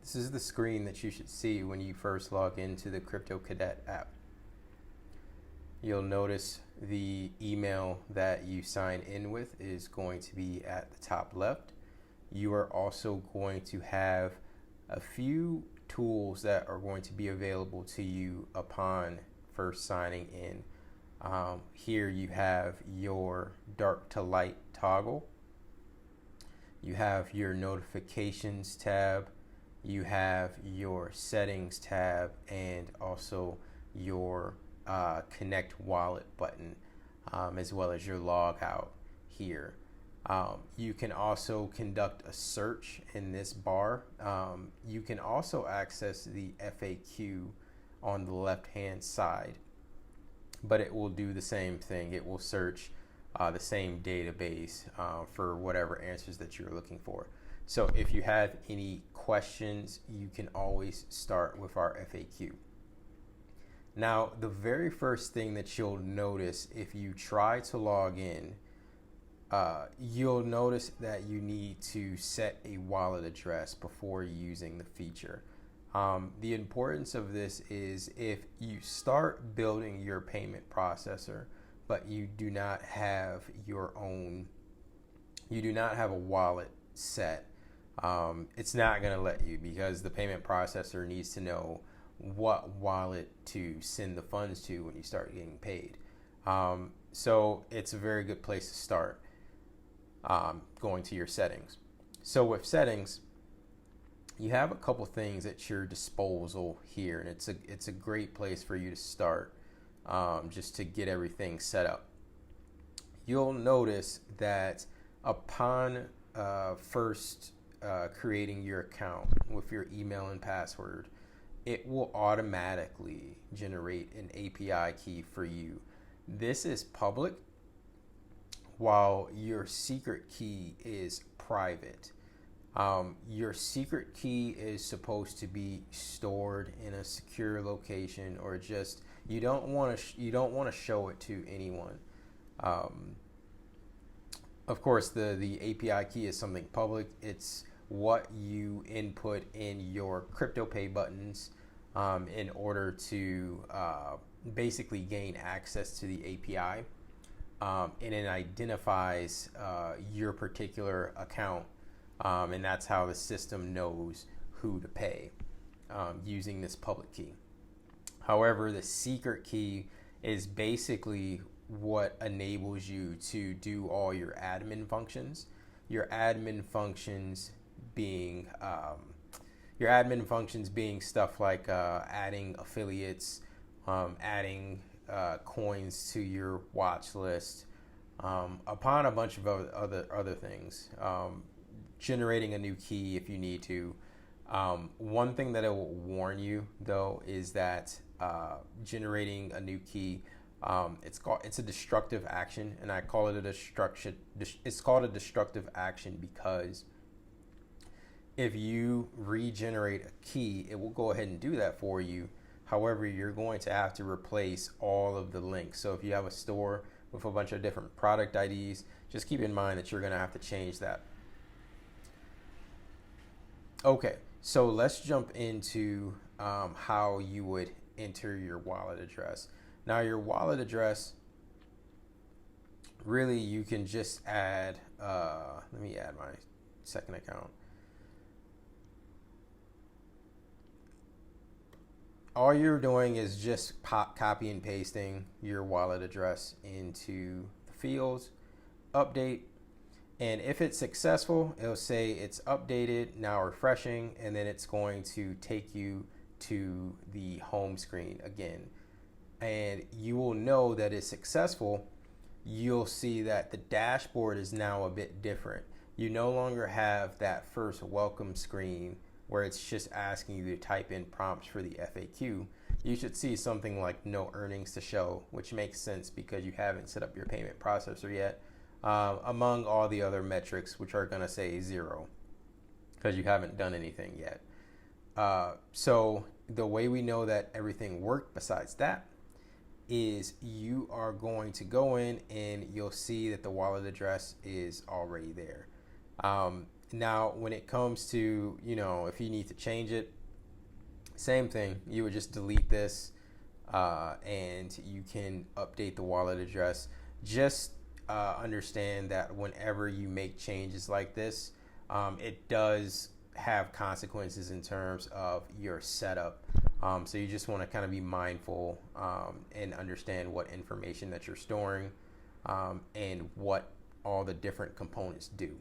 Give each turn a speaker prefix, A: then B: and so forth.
A: This is the screen that you should see when you first log into the CryptoCadet app. You'll notice the email that you sign in with is going to be at the top left. You are also going to have a few tools that are going to be available to you upon first signing in. Here you have your dark to light toggle. You have your notifications tab. You have your settings tab, and also your connect wallet button, as well as your log out here. You can also conduct a search in this bar. You can also access the FAQ on the left hand side, but it will do the same thing. It will search the same database for whatever answers that you're looking for. So if you have any questions, you can always start with our FAQ. Now, the very first thing that you'll notice if you try to log in, you'll notice that you need to set a wallet address before using the feature. The importance of this is if you start building your payment processor, but you do not have your own, you do not have a wallet set, it's not going to let you, because the payment processor needs to know what wallet to send the funds to when you start getting paid. So it's a very good place to start, going to your settings. So with settings, you have a couple things at your disposal here, and it's a great place for you to start, just to get everything set up. You'll notice that upon first creating your account with your email and password, it will automatically generate an API key for you. This is public, while your secret key is private. Your secret key is supposed to be stored in a secure location, or just you don't want to show it to anyone. Of course, the API key is something public. It's what you input in your CryptoPay buttons in order to basically gain access to the API, and it identifies your particular account, and that's how the system knows who to pay, using this public key. However, the secret key is basically what enables you to do all your admin functions. Your admin functions being stuff like adding affiliates, adding coins to your watch list, upon a bunch of other things, generating a new key if you need to. One thing that I will warn you though is that generating a new key, it's a destructive action, and I call it a destruction. It's called a destructive action because if you regenerate a key, it will go ahead and do that for you. However, you're going to have to replace all of the links. So if you have a store with a bunch of different product IDs, just keep in mind that you're going to have to change that. Okay, so let's jump into how you would enter your wallet address. Now, your wallet address, really, you can just add, let me add my second account. All you're doing is just copy and pasting your wallet address into the fields, update, and if it's successful, it'll say it's updated, now refreshing, and then it's going to take you to the home screen again. And you will know that it's successful. You'll see that the dashboard is now a bit different. You no longer have that first welcome screen where it's just asking you to type in prompts for the FAQ. You should see something like no earnings to show, which makes sense because you haven't set up your payment processor yet, among all the other metrics, which are going to say 0 because you haven't done anything yet. So the way we know that everything worked besides that is you are going to go in and you'll see that the wallet address is already there. Now, when it comes to, if you need to change it, same thing. You would just delete this, and you can update the wallet address. Just understand that whenever you make changes like this, it does have consequences in terms of your setup. So you just want to kind of be mindful and understand what information that you're storing, and what all the different components do.